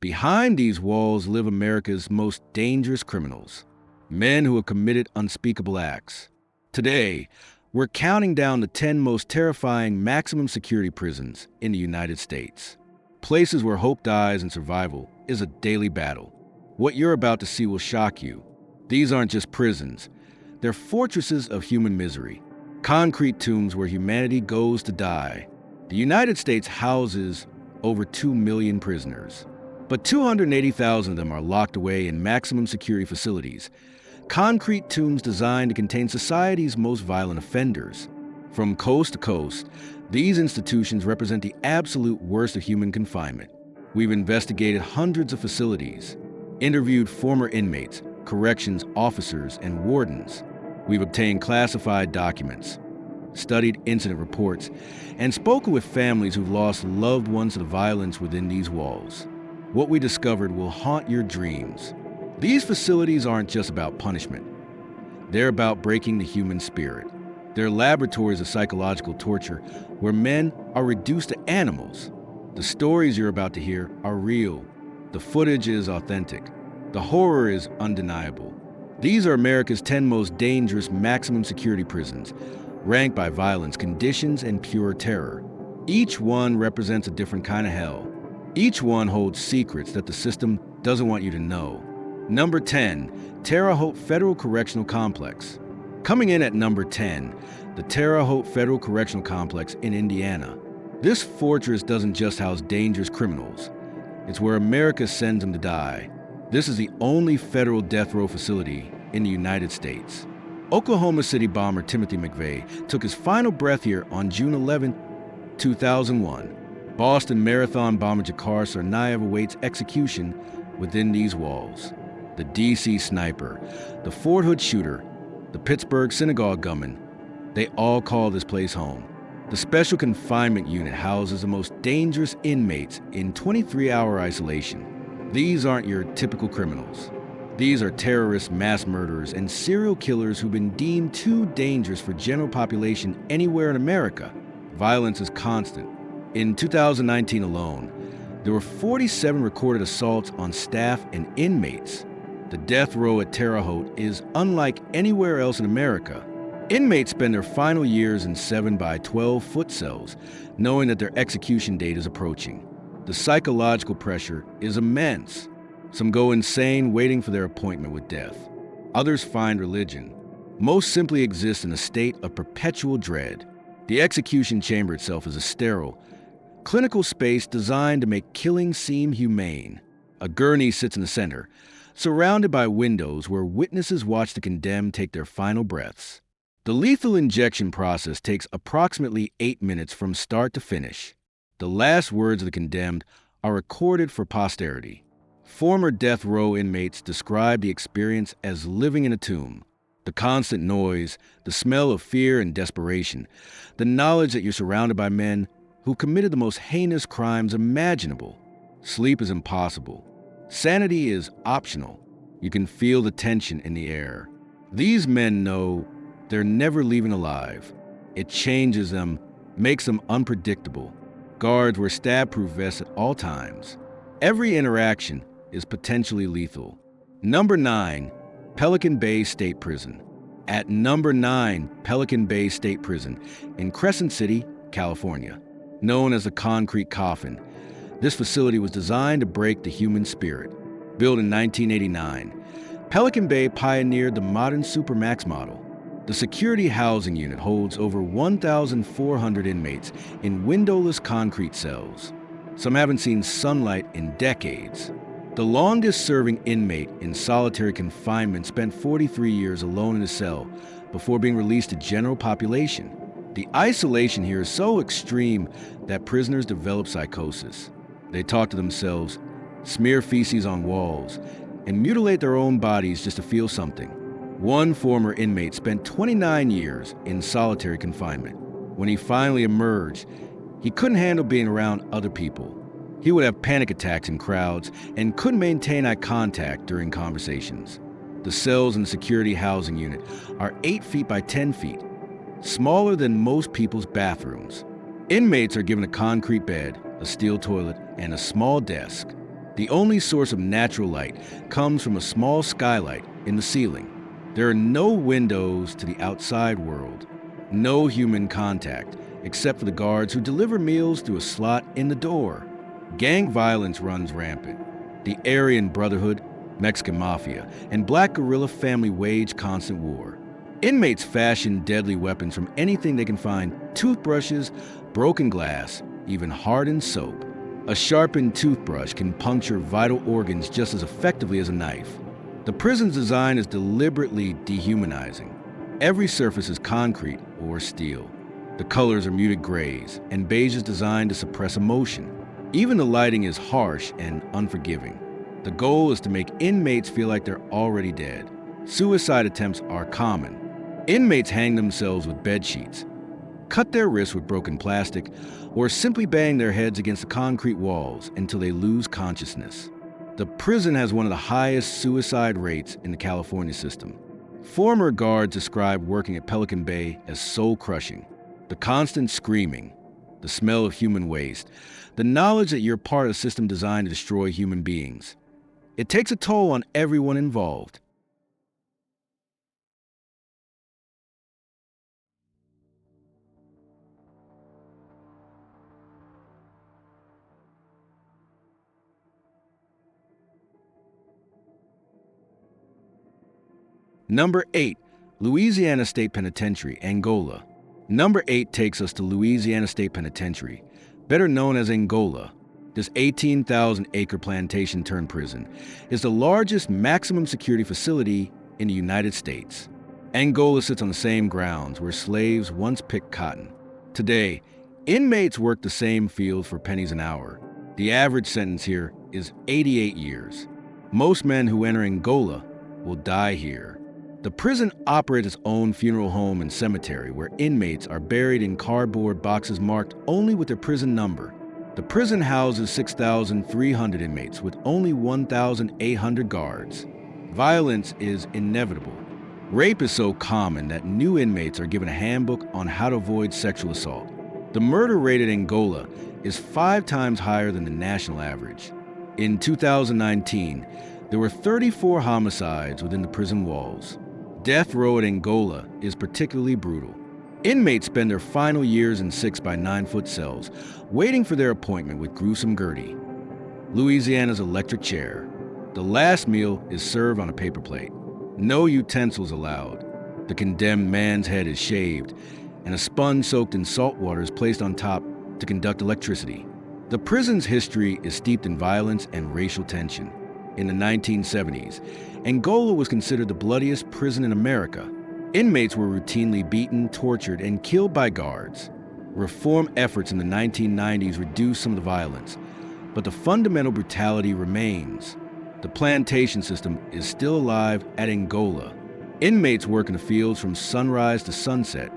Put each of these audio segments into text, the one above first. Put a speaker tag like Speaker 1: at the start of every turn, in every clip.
Speaker 1: Behind these walls live America's most dangerous criminals, men who have committed unspeakable acts. Today, we're counting down the 10 most terrifying maximum security prisons in the United States. Places where hope dies and survival is a daily battle. What you're about to see will shock you. These aren't just prisons. They're fortresses of human misery, concrete tombs where humanity goes to die. The United States houses over 2 million prisoners, but 280,000 of them are locked away in maximum security facilities, concrete tombs designed to contain society's most violent offenders. From coast to coast, these institutions represent the absolute worst of human confinement. We've investigated hundreds of facilities, interviewed former inmates, corrections officers, and wardens. We've obtained classified documents, studied incident reports, and spoken with families who've lost loved ones to the violence within these walls. What we discovered will haunt your dreams. These facilities aren't just about punishment. They're about breaking the human spirit. They're laboratories of psychological torture where men are reduced to animals. The stories you're about to hear are real. The footage is authentic. The horror is undeniable. These are America's 10 most dangerous maximum security prisons, ranked by violence, conditions, and pure terror. Each one represents a different kind of hell. Each one holds secrets that the system doesn't want you to know. Number 10, Terre Haute Federal Correctional Complex. Coming in at number 10, the Terre Haute Federal Correctional Complex in Indiana. This fortress doesn't just house dangerous criminals. It's where America sends them to die. This is the only federal death row facility in the United States. Oklahoma City bomber Timothy McVeigh took his final breath here on June 11, 2001. Boston Marathon bomber Jalkar Tsarnaev awaits execution within these walls. The D.C. sniper, the Fort Hood shooter, the Pittsburgh synagogue gunman, they all call this place home. The Special Confinement Unit houses the most dangerous inmates in 23-hour isolation. These aren't your typical criminals. These are terrorists, mass murderers, and serial killers who've been deemed too dangerous for general population anywhere in America. Violence is constant. In 2019 alone, there were 47 recorded assaults on staff and inmates. The death row at Terre Haute is unlike anywhere else in America. Inmates spend their final years in 7 by 12-foot cells, knowing that their execution date is approaching. The psychological pressure is immense. Some go insane waiting for their appointment with death. Others find religion. Most simply exist in a state of perpetual dread. The execution chamber itself is a sterile, clinical space designed to make killing seem humane. A gurney sits in the center, surrounded by windows where witnesses watch the condemned take their final breaths. The lethal injection process takes approximately 8 minutes from start to finish. The last words of the condemned are recorded for posterity. Former death row inmates describe the experience as living in a tomb. The constant noise, the smell of fear and desperation, the knowledge that you're surrounded by men who committed the most heinous crimes imaginable. Sleep is impossible. Sanity is optional. You can feel the tension in the air. These men know they're never leaving alive. It changes them, makes them unpredictable. Guards wear stab-proof vests at all times. Every interaction is potentially lethal. Number 9, Pelican Bay State Prison. At number 9, Pelican Bay State Prison in Crescent City, California. Known as the Concrete Coffin, this facility was designed to break the human spirit. Built in 1989, Pelican Bay pioneered the modern Supermax model. The security housing unit holds over 1,400 inmates in windowless concrete cells. Some haven't seen sunlight in decades. The longest-serving inmate in solitary confinement spent 43 years alone in a cell before being released to general population. The isolation here is so extreme that prisoners develop psychosis. They talk to themselves, smear feces on walls, and mutilate their own bodies just to feel something. One former inmate spent 29 years in solitary confinement. When he finally emerged, he couldn't handle being around other people. He would have panic attacks in crowds and couldn't maintain eye contact during conversations. The cells in the security housing unit are 8 feet by 10 feet, smaller than most people's bathrooms. Inmates are given a concrete bed, a steel toilet, and a small desk. The only source of natural light comes from a small skylight in the ceiling. There are no windows to the outside world, no human contact, except for the guards who deliver meals through a slot in the door. Gang violence runs rampant. The Aryan Brotherhood, Mexican Mafia, and Black Guerrilla family wage constant war. Inmates fashion deadly weapons from anything they can find: toothbrushes, broken glass, even hardened soap. A sharpened toothbrush can puncture vital organs just as effectively as a knife. The prison's design is deliberately dehumanizing. Every surface is concrete or steel. The colors are muted grays, and beige is designed to suppress emotion. Even the lighting is harsh and unforgiving. The goal is to make inmates feel like they're already dead. Suicide attempts are common. Inmates hang themselves with bed sheets, cut their wrists with broken plastic, or simply bang their heads against the concrete walls until they lose consciousness. The prison has one of the highest suicide rates in the California system. Former guards describe working at Pelican Bay as soul-crushing. The constant screaming, the smell of human waste, the knowledge that you're part of a system designed to destroy human beings. It takes a toll on everyone involved. Number 8, Louisiana State Penitentiary, Angola. Number 8 takes us to Louisiana State Penitentiary, better known as Angola. This 18,000-acre plantation-turned-prison is the largest maximum security facility in the United States. Angola sits on the same grounds where slaves once picked cotton. Today, inmates work the same field for pennies an hour. The average sentence here is 88 years. Most men who enter Angola will die here. The prison operates its own funeral home and cemetery where inmates are buried in cardboard boxes marked only with their prison number. The prison houses 6,300 inmates with only 1,800 guards. Violence is inevitable. Rape is so common that new inmates are given a handbook on how to avoid sexual assault. The murder rate in Angola is 5 times higher than the national average. In 2019, there were 34 homicides within the prison walls. Death row at Angola is particularly brutal. Inmates spend their final years in 6-by-9-foot cells, waiting for their appointment with gruesome Gertie. Louisiana's electric chair. The last meal is served on a paper plate. No utensils allowed. The condemned man's head is shaved, and a sponge soaked in salt water is placed on top to conduct electricity. The prison's history is steeped in violence and racial tension. In the 1970s, Angola was considered the bloodiest prison in America. Inmates were routinely beaten, tortured, and killed by guards. Reform efforts in the 1990s reduced some of the violence, but the fundamental brutality remains. The plantation system is still alive at Angola. Inmates work in the fields from sunrise to sunset,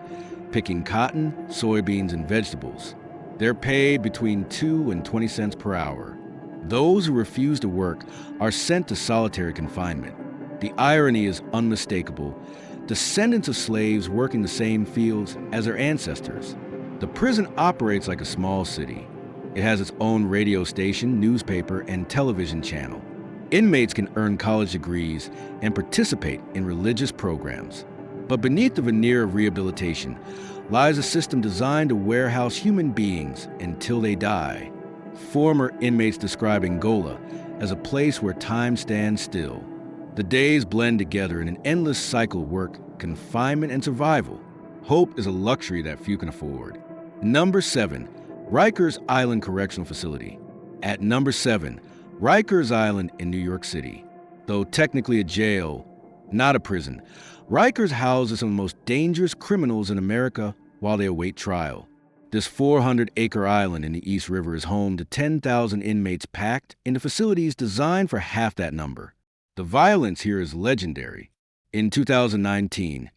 Speaker 1: picking cotton, soybeans, and vegetables. They're paid between 2 and 20 cents per hour. Those who refuse to work are sent to solitary confinement. The irony is unmistakable. Descendants of slaves working the same fields as their ancestors. The prison operates like a small city. It has its own radio station, newspaper, and television channel. Inmates can earn college degrees and participate in religious programs. But beneath the veneer of rehabilitation lies a system designed to warehouse human beings until they die. Former inmates describe Angola as a place where time stands still. The days blend together in an endless cycle of work, confinement, and survival. Hope is a luxury that few can afford. Number 7, Rikers Island Correctional Facility. At number 7, Rikers Island in New York City. Though technically a jail, not a prison, Rikers houses some of the most dangerous criminals in America while they await trial. This 400-acre island in the East River is home to 10,000 inmates packed into facilities designed for half that number. The violence here is legendary. In 2019,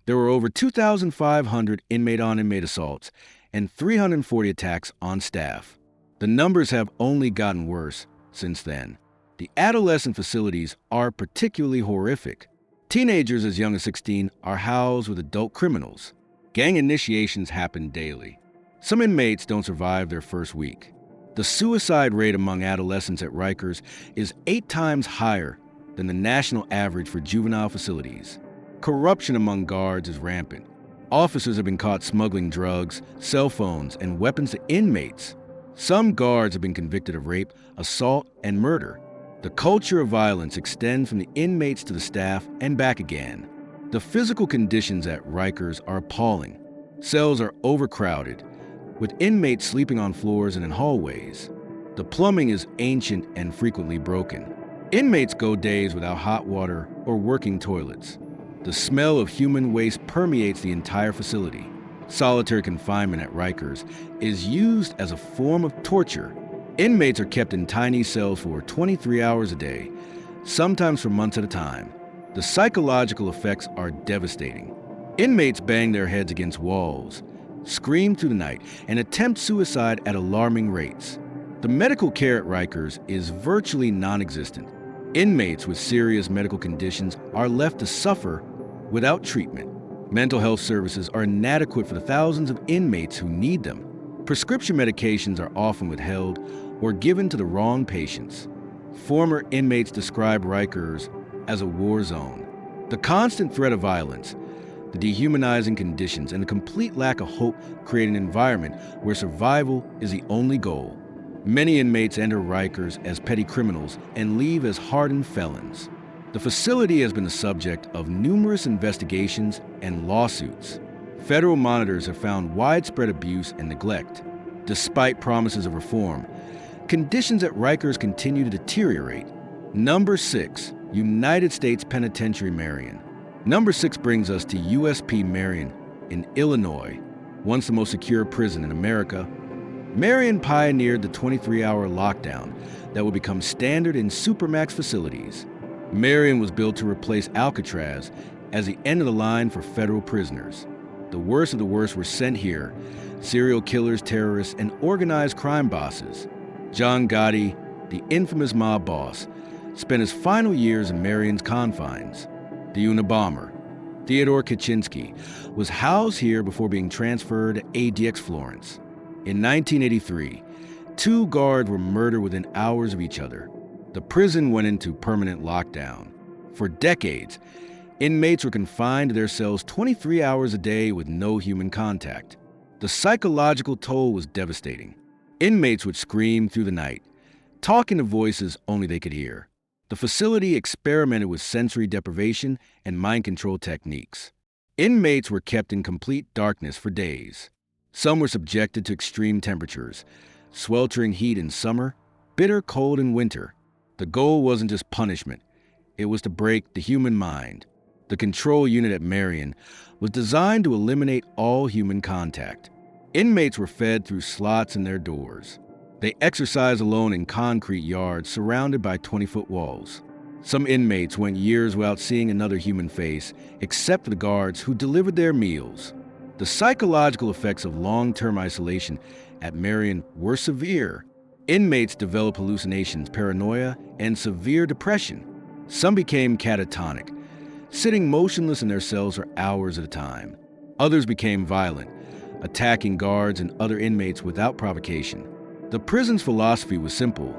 Speaker 1: there were over 2,500 inmate-on-inmate assaults and 340 attacks on staff. The numbers have only gotten worse since then. The adolescent facilities are particularly horrific. Teenagers as young as 16 are housed with adult criminals. Gang initiations happen daily. Some inmates don't survive their first week. The suicide rate among adolescents at Rikers is 8 times higher than the national average for juvenile facilities. Corruption among guards is rampant. Officers have been caught smuggling drugs, cell phones, and weapons to inmates. Some guards have been convicted of rape, assault, and murder. The culture of violence extends from the inmates to the staff and back again. The physical conditions at Rikers are appalling. Cells are overcrowded, with inmates sleeping on floors and in hallways. The plumbing is ancient and frequently broken. Inmates go days without hot water or working toilets. The smell of human waste permeates the entire facility. Solitary confinement at Rikers is used as a form of torture. Inmates are kept in tiny cells for 23 hours a day, sometimes for months at a time. The psychological effects are devastating. Inmates bang their heads against walls, scream through the night, and attempt suicide at alarming rates. The medical care at Rikers is virtually non-existent. Inmates with serious medical conditions are left to suffer without treatment. Mental health services are inadequate for the thousands of inmates who need them. Prescription medications are often withheld or given to the wrong patients. Former inmates describe Rikers as a war zone. The constant threat of violence, the dehumanizing conditions, and the complete lack of hope create an environment where survival is the only goal. Many inmates enter Rikers as petty criminals and leave as hardened felons. The facility has been the subject of numerous investigations and lawsuits. Federal monitors have found widespread abuse and neglect. Despite promises of reform, conditions at Rikers continue to deteriorate. Number 6, United States Penitentiary Marion. Number 6 brings us to USP Marion in Illinois, once the most secure prison in America. Marion pioneered the 23-hour lockdown that will become standard in supermax facilities. Marion was built to replace Alcatraz as the end of the line for federal prisoners. The worst of the worst were sent here: serial killers, terrorists, and organized crime bosses. John Gotti, the infamous mob boss, spent his final years in Marion's confines. The Unabomber, Theodore Kaczynski, was housed here before being transferred to ADX Florence. In 1983, 2 guards were murdered within hours of each other. The prison went into permanent lockdown. For decades, inmates were confined to their cells 23 hours a day with no human contact. The psychological toll was devastating. Inmates would scream through the night, talking to voices only they could hear. The facility experimented with sensory deprivation and mind control techniques. Inmates were kept in complete darkness for days. Some were subjected to extreme temperatures, sweltering heat in summer, bitter cold in winter. The goal wasn't just punishment, it was to break the human mind. The control unit at Marion was designed to eliminate all human contact. Inmates were fed through slots in their doors. They exercised alone in concrete yards surrounded by 20-foot walls. Some inmates went years without seeing another human face, except for the guards who delivered their meals. The psychological effects of long-term isolation at Marion were severe. Inmates developed hallucinations, paranoia, and severe depression. Some became catatonic, sitting motionless in their cells for hours at a time. Others became violent, attacking guards and other inmates without provocation. The prison's philosophy was simple: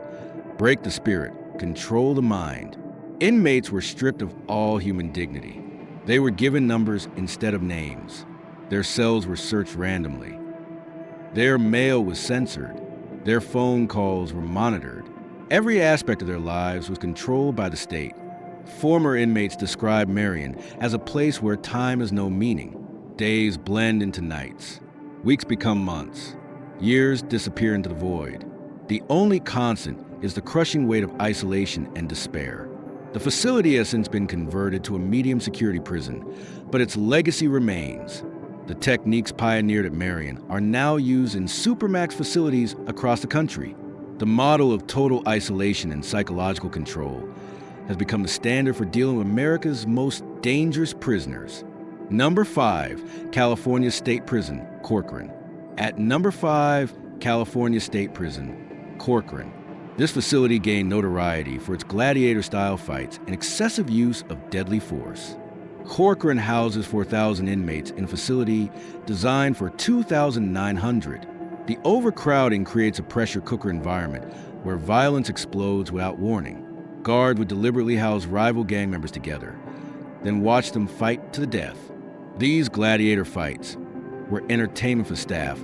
Speaker 1: break the spirit, control the mind. Inmates were stripped of all human dignity. They were given numbers instead of names. Their cells were searched randomly. Their mail was censored. Their phone calls were monitored. Every aspect of their lives was controlled by the state. Former inmates described Marion as a place where time has no meaning. Days blend into nights. Weeks become months. Years disappear into the void. The only constant is the crushing weight of isolation and despair. The facility has since been converted to a medium security prison, but its legacy remains. The techniques pioneered at Marion are now used in supermax facilities across the country. The model of total isolation and psychological control has become the standard for dealing with America's most dangerous prisoners. Number 5, California State Prison, Corcoran. At number 5, California State Prison, Corcoran. This facility gained notoriety for its gladiator-style fights and excessive use of deadly force. Corcoran houses 4,000 inmates in a facility designed for 2,900. The overcrowding creates a pressure cooker environment where violence explodes without warning. Guards would deliberately house rival gang members together, then watch them fight to the death. These gladiator fights were entertainment for staff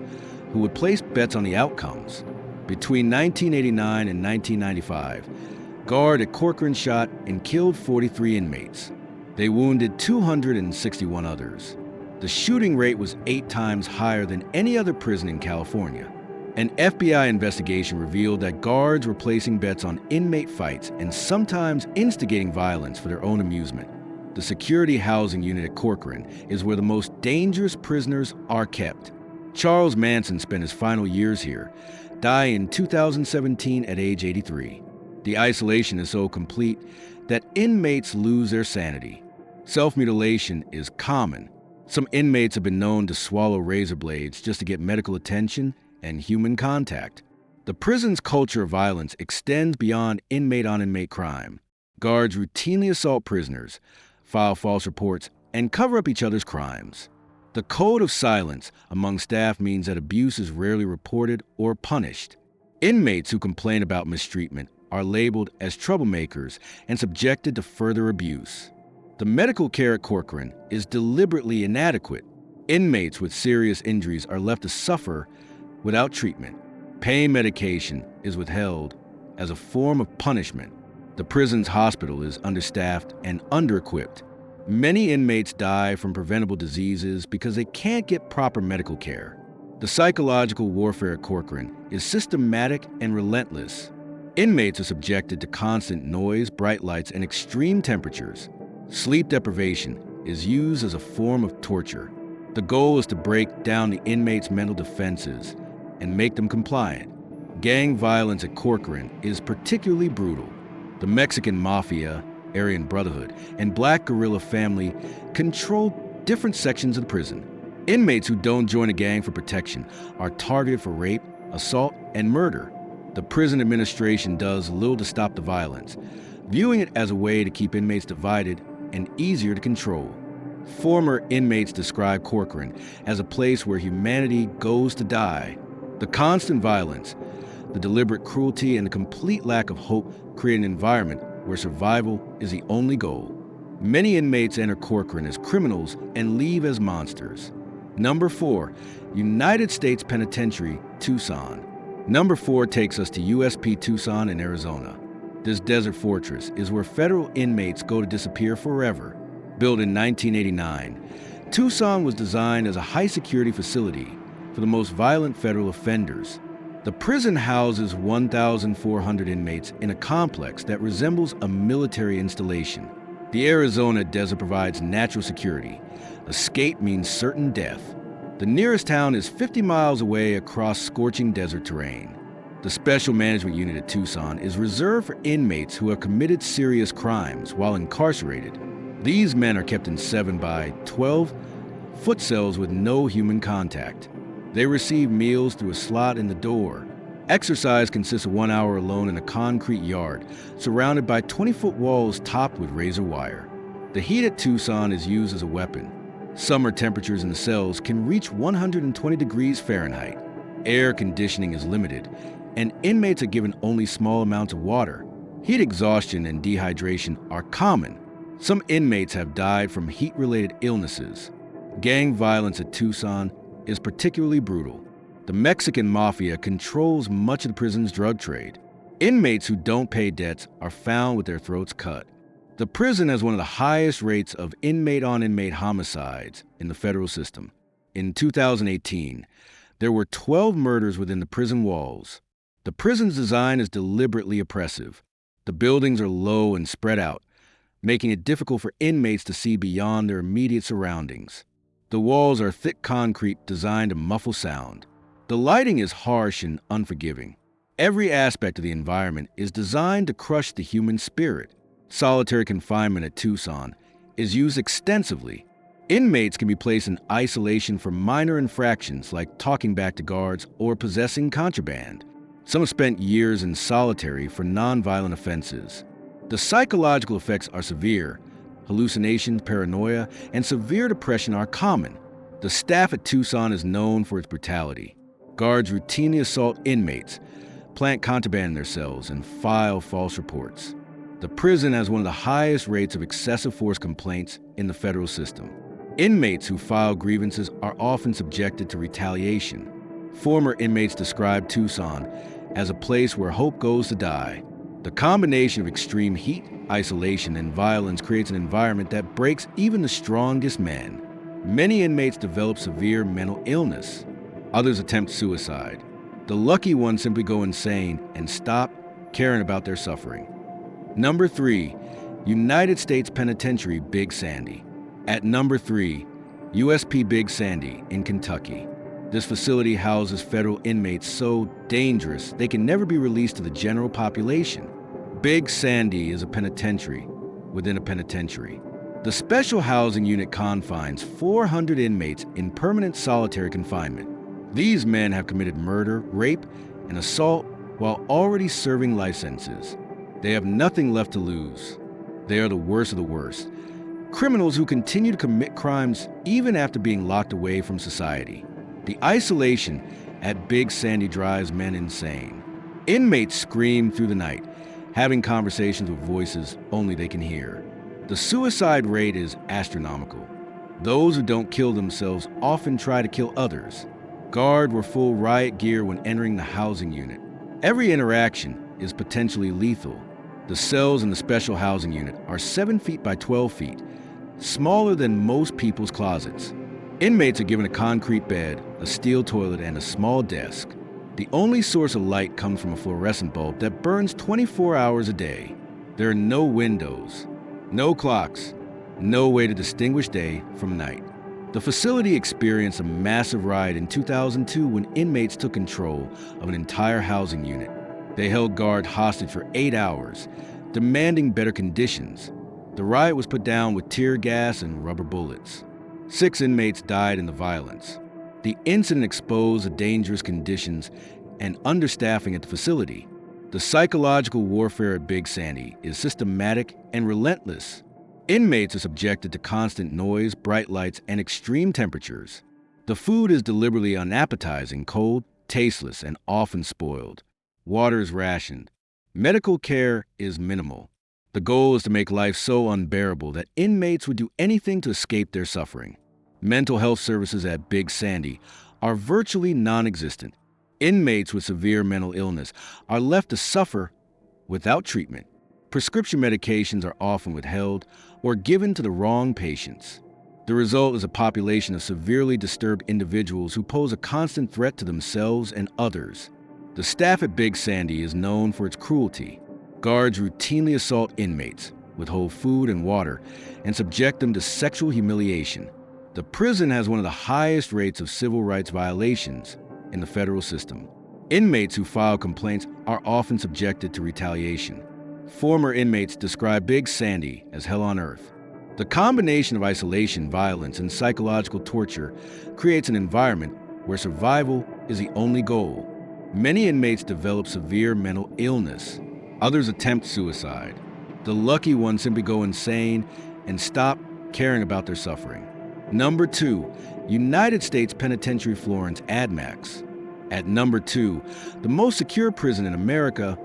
Speaker 1: who would place bets on the outcomes. Between 1989 and 1995, guard at Corcoran shot and killed 43 inmates. They wounded 261 others. The shooting rate was 8 times higher than any other prison in California. An FBI investigation revealed that guards were placing bets on inmate fights and sometimes instigating violence for their own amusement. The security housing unit at Corcoran is where the most dangerous prisoners are kept. Charles Manson spent his final years here, dying in 2017 at age 83. The isolation is so complete that inmates lose their sanity. Self-mutilation is common. Some inmates have been known to swallow razor blades just to get medical attention and human contact. The prison's culture of violence extends beyond inmate-on-inmate crime. Guards routinely assault prisoners, file false reports, and cover up each other's crimes. The code of silence among staff means that abuse is rarely reported or punished. Inmates who complain about mistreatment are labeled as troublemakers and subjected to further abuse. The medical care at Corcoran is deliberately inadequate. Inmates with serious injuries are left to suffer without treatment. Pain medication is withheld as a form of punishment. The prison's hospital is understaffed and under-equipped. Many inmates die from preventable diseases because they can't get proper medical care. The psychological warfare at Corcoran is systematic and relentless. Inmates are subjected to constant noise, bright lights, and extreme temperatures. Sleep deprivation is used as a form of torture. The goal is to break down the inmates' mental defenses and make them compliant. Gang violence at Corcoran is particularly brutal. The Mexican Mafia, Aryan Brotherhood, and Black Guerrilla Family control different sections of the prison. Inmates who don't join a gang for protection are targeted for rape, assault, and murder. The prison administration does little to stop the violence, viewing it as a way to keep inmates divided and easier to control. Former inmates describe Corcoran as a place where humanity goes to die. The constant violence, the deliberate cruelty, and the complete lack of hope create an environment where survival is the only goal. Many inmates enter Corcoran as criminals and leave as monsters. Number 4, United States Penitentiary, Tucson. Number 4 takes us to USP Tucson in Arizona. This desert fortress is where federal inmates go to disappear forever. Built in 1989, Tucson was designed as a high-security facility for the most violent federal offenders. The prison houses 1,400 inmates in a complex that resembles a military installation. The Arizona desert provides natural security. Escape means certain death. The nearest town is 50 miles away across scorching desert terrain. The Special Management Unit at Tucson is reserved for inmates who have committed serious crimes while incarcerated. These men are kept in 7 by 12 foot cells with no human contact. They receive meals through a slot in the door. Exercise consists of 1 hour alone in a concrete yard, surrounded by 20-foot walls topped with razor wire. The heat at Tucson is used as a weapon. Summer temperatures in the cells can reach 120 degrees Fahrenheit. Air conditioning is limited, and inmates are given only small amounts of water. Heat exhaustion and dehydration are common. Some inmates have died from heat-related illnesses. Gang violence at Tucson is particularly brutal. The Mexican Mafia controls much of the prison's drug trade. Inmates who don't pay debts are found with their throats cut. The prison has one of the highest rates of inmate-on-inmate homicides in the federal system. In 2018, there were 12 murders within the prison walls. The prison's design is deliberately oppressive. The buildings are low and spread out, making it difficult for inmates to see beyond their immediate surroundings. The walls are thick concrete designed to muffle sound. The lighting is harsh and unforgiving. Every aspect of the environment is designed to crush the human spirit. Solitary confinement at Tucson is used extensively. Inmates can be placed in isolation for minor infractions like talking back to guards or possessing contraband. Some have spent years in solitary for nonviolent offenses. The psychological effects are severe. Hallucinations, paranoia, and severe depression are common. The staff at Tucson is known for its brutality. Guards routinely assault inmates, plant contraband in their cells, and file false reports. The prison has one of the highest rates of excessive force complaints in the federal system. Inmates who file grievances are often subjected to retaliation. Former inmates described Tucson as a place where hope goes to die. The combination of extreme heat, isolation, and violence creates an environment that breaks even the strongest men. Many inmates develop severe mental illness. Others attempt suicide. The lucky ones simply go insane and stop caring about their suffering. Number 3, United States Penitentiary Big Sandy. At number 3, USP Big Sandy in Kentucky. This facility houses federal inmates so dangerous they can never be released to the general population. Big Sandy is a penitentiary within a penitentiary. The special housing unit confines 400 inmates in permanent solitary confinement. These men have committed murder, rape, and assault while already serving life sentences. They have nothing left to lose. They are the worst of the worst. Criminals who continue to commit crimes even after being locked away from society. The isolation at Big Sandy drives men insane. Inmates scream through the night, having conversations with voices only they can hear. The suicide rate is astronomical. Those who don't kill themselves often try to kill others. Guards were full riot gear when entering the housing unit. Every interaction is potentially lethal. The cells in the special housing unit are 7 feet by 12 feet, smaller than most people's closets. Inmates are given a concrete bed, a steel toilet, and a small desk. The only source of light comes from a fluorescent bulb that burns 24 hours a day. There are no windows, no clocks, no way to distinguish day from night. The facility experienced a massive riot in 2002 when inmates took control of an entire housing unit. They held guards hostage for 8 hours, demanding better conditions. The riot was put down with tear gas and rubber bullets. 6 inmates died in the violence. The incident exposed the dangerous conditions and understaffing at the facility. The psychological warfare at Big Sandy is systematic and relentless. Inmates are subjected to constant noise, bright lights, and extreme temperatures. The food is deliberately unappetizing, cold, tasteless, and often spoiled. Water is rationed. Medical care is minimal. The goal is to make life so unbearable that inmates would do anything to escape their suffering. Mental health services at Big Sandy are virtually non-existent. Inmates with severe mental illness are left to suffer without treatment. Prescription medications are often withheld or given to the wrong patients. The result is a population of severely disturbed individuals who pose a constant threat to themselves and others. The staff at Big Sandy is known for its cruelty. Guards routinely assault inmates, withhold food and water, and subject them to sexual humiliation. The prison has one of the highest rates of civil rights violations in the federal system. Inmates who file complaints are often subjected to retaliation. Former inmates describe Big Sandy as hell on earth. The combination of isolation, violence, and psychological torture creates an environment where survival is the only goal. Many inmates develop severe mental illness. Others attempt suicide. The lucky ones simply go insane and stop caring about their suffering. Number 2, United States Penitentiary Florence ADMAX. At number 2, the most secure prison in America,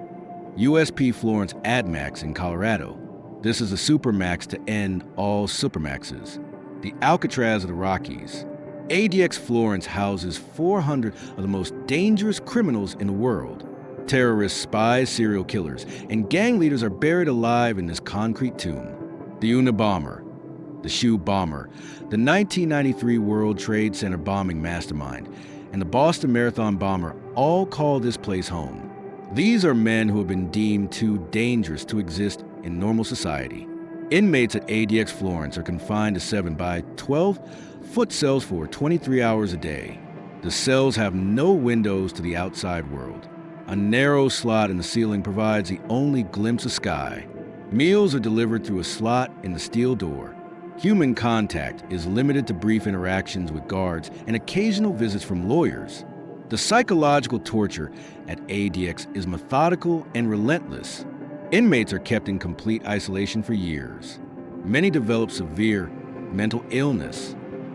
Speaker 1: USP Florence ADMAX in Colorado. This is a supermax to end all supermaxes. The Alcatraz of the Rockies. ADX Florence houses 400 of the most dangerous criminals in the world. Terrorists, spies, serial killers, and gang leaders are buried alive in this concrete tomb. The Unabomber, the Shoe Bomber, the 1993 World Trade Center bombing mastermind, and the Boston Marathon bomber all call this place home. These are men who have been deemed too dangerous to exist in normal society. Inmates at ADX Florence are confined to 7 by 12-foot cells for 23 hours a day. The cells have no windows to the outside world. A narrow slot in the ceiling provides the only glimpse of sky. Meals are delivered through a slot in the steel door. Human contact is limited to brief interactions with guards and occasional visits from lawyers. The psychological torture at ADX is methodical and relentless. Inmates are kept in complete isolation for years. Many develop severe mental illness.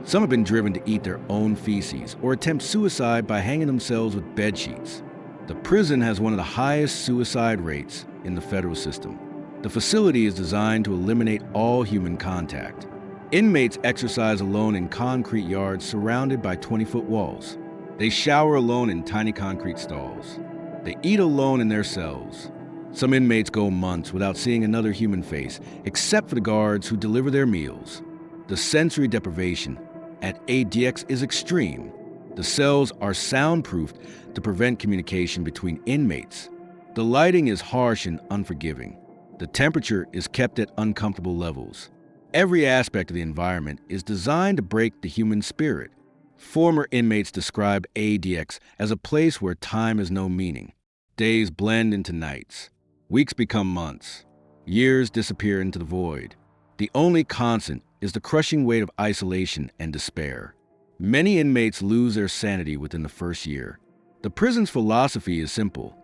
Speaker 1: Some have been driven to eat their own feces or attempt suicide by hanging themselves with bed sheets. The prison has one of the highest suicide rates in the federal system. The facility is designed to eliminate all human contact. Inmates exercise alone in concrete yards surrounded by 20-foot walls. They shower alone in tiny concrete stalls. They eat alone in their cells. Some inmates go months without seeing another human face, except for the guards who deliver their meals. The sensory deprivation at ADX is extreme. The cells are soundproofed to prevent communication between inmates. The lighting is harsh and unforgiving. The temperature is kept at uncomfortable levels. Every aspect of the environment is designed to break the human spirit. Former inmates describe ADX as a place where time has no meaning. Days blend into nights. Weeks become months. Years disappear into the void. The only constant is the crushing weight of isolation and despair. Many inmates lose their sanity within the first year. The prison's philosophy is simple: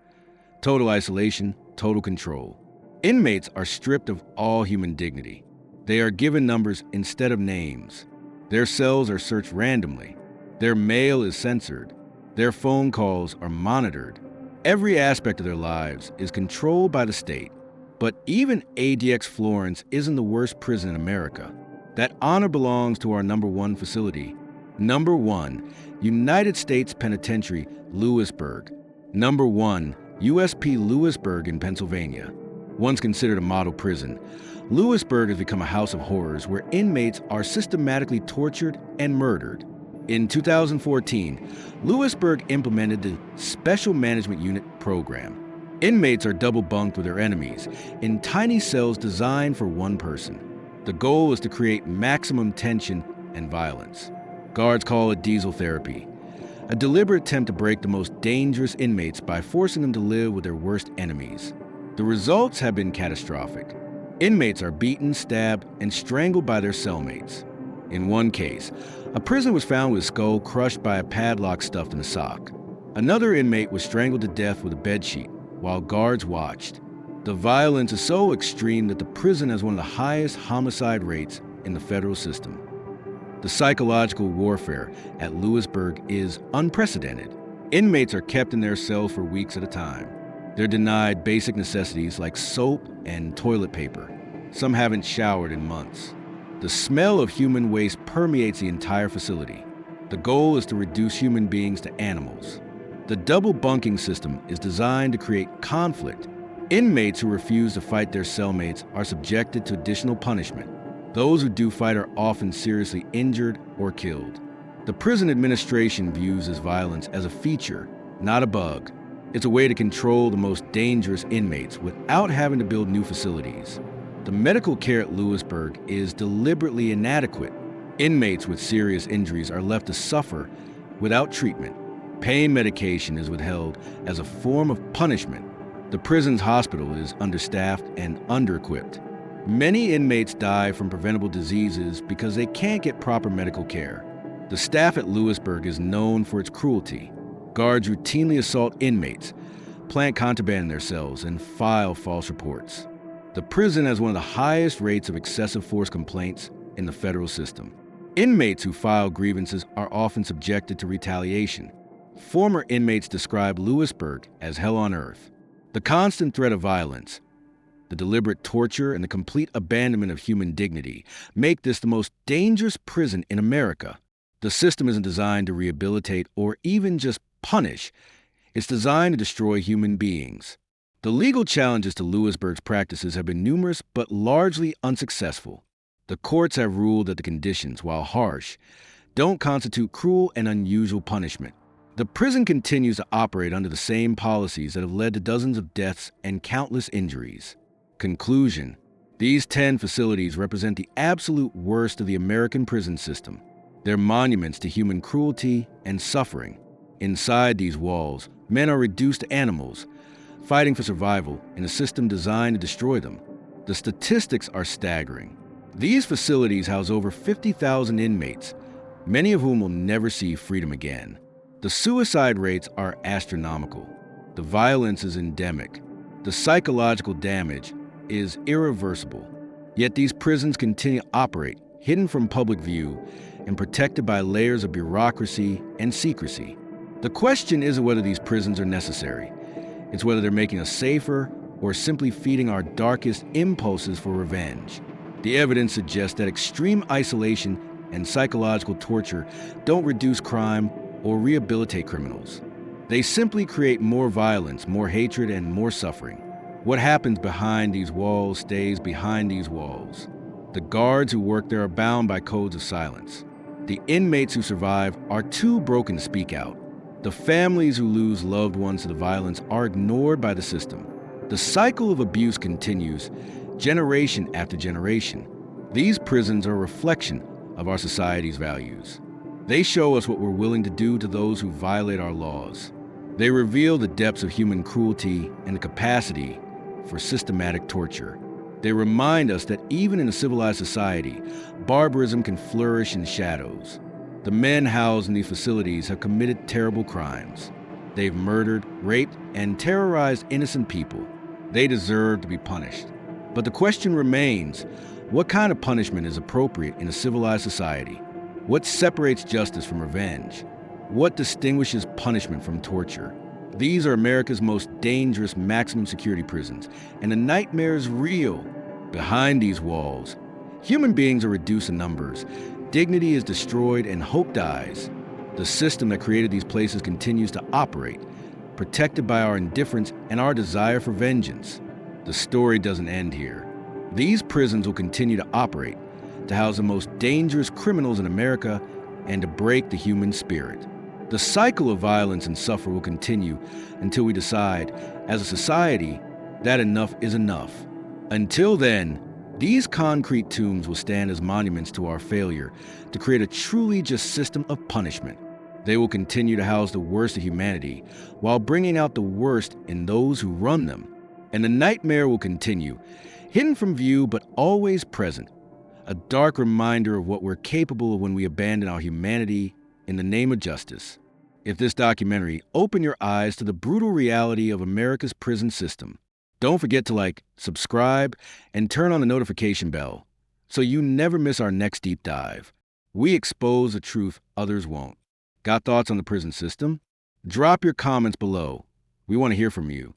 Speaker 1: total isolation, total control. Inmates are stripped of all human dignity. They are given numbers instead of names. Their cells are searched randomly. Their mail is censored. Their phone calls are monitored. Every aspect of their lives is controlled by the state. But even ADX Florence isn't the worst prison in America. That honor belongs to our #1 facility. #1, United States Penitentiary, Lewisburg. #1, USP Lewisburg in Pennsylvania. Once considered a model prison, Lewisburg has become a house of horrors where inmates are systematically tortured and murdered. In 2014, Lewisburg implemented the Special Management Unit program. Inmates are double bunked with their enemies in tiny cells designed for one person. The goal is to create maximum tension and violence. Guards call it diesel therapy, a deliberate attempt to break the most dangerous inmates by forcing them to live with their worst enemies. The results have been catastrophic. Inmates are beaten, stabbed, and strangled by their cellmates. In one case, a prisoner was found with his skull crushed by a padlock stuffed in a sock. Another inmate was strangled to death with a bedsheet while guards watched. The violence is so extreme that the prison has one of the highest homicide rates in the federal system. The psychological warfare at Lewisburg is unprecedented. Inmates are kept in their cells for weeks at a time. They're denied basic necessities like soap and toilet paper. Some haven't showered in months. The smell of human waste permeates the entire facility. The goal is to reduce human beings to animals. The double bunking system is designed to create conflict. Inmates who refuse to fight their cellmates are subjected to additional punishment. Those who do fight are often seriously injured or killed. The prison administration views this violence as a feature, not a bug. It's a way to control the most dangerous inmates without having to build new facilities. The medical care at Lewisburg is deliberately inadequate. Inmates with serious injuries are left to suffer without treatment. Pain medication is withheld as a form of punishment. The prison's hospital is understaffed and under-equipped. Many inmates die from preventable diseases because they can't get proper medical care. The staff at Lewisburg is known for its cruelty. Guards routinely assault inmates, plant contraband in their cells, and file false reports. The prison has one of the highest rates of excessive force complaints in the federal system. Inmates who file grievances are often subjected to retaliation. Former inmates describe Lewisburg as hell on earth. The constant threat of violence, the deliberate torture, and the complete abandonment of human dignity make this the most dangerous prison in America. The system isn't designed to rehabilitate or even just punish. It's designed to destroy human beings. The legal challenges to Lewisburg's practices have been numerous but largely unsuccessful. The courts have ruled that the conditions, while harsh, don't constitute cruel and unusual punishment. The prison continues to operate under the same policies that have led to dozens of deaths and countless injuries. Conclusion: these 10 facilities represent the absolute worst of the American prison system. They're monuments to human cruelty and suffering. Inside these walls, men are reduced to animals, fighting for survival in a system designed to destroy them. The statistics are staggering. These facilities house over 50,000 inmates, many of whom will never see freedom again. The suicide rates are astronomical. The violence is endemic. The psychological damage is irreversible. Yet these prisons continue to operate hidden from public view and protected by layers of bureaucracy and secrecy. The question isn't whether these prisons are necessary. It's whether they're making us safer or simply feeding our darkest impulses for revenge. The evidence suggests that extreme isolation and psychological torture don't reduce crime or rehabilitate criminals. They simply create more violence, more hatred, and more suffering. What happens behind these walls stays behind these walls. The guards who work there are bound by codes of silence. The inmates who survive are too broken to speak out. The families who lose loved ones to the violence are ignored by the system. The cycle of abuse continues, generation after generation. These prisons are a reflection of our society's values. They show us what we're willing to do to those who violate our laws. They reveal the depths of human cruelty and the capacity for systematic torture. They remind us that even in a civilized society, barbarism can flourish in the shadows. The men housed in these facilities have committed terrible crimes. They've murdered, raped, and terrorized innocent people. They deserve to be punished. But the question remains, what kind of punishment is appropriate in a civilized society? What separates justice from revenge? What distinguishes punishment from torture? These are America's most dangerous maximum security prisons, and the nightmare is real. Behind these walls, human beings are reduced in numbers, dignity is destroyed, and hope dies. The system that created these places continues to operate, protected by our indifference and our desire for vengeance. The story doesn't end here. These prisons will continue to operate, to house the most dangerous criminals in America and to break the human spirit. The cycle of violence and suffering will continue until we decide, as a society, that enough is enough. Until then, these concrete tombs will stand as monuments to our failure to create a truly just system of punishment. They will continue to house the worst of humanity while bringing out the worst in those who run them. And the nightmare will continue, hidden from view but always present, a dark reminder of what we're capable of when we abandon our humanity in the name of justice. If this documentary opened your eyes to the brutal reality of America's prison system, don't forget to subscribe, and turn on the notification bell so you never miss our next deep dive. We expose the truth others won't. Got thoughts on the prison system? Drop your comments below. We want to hear from you.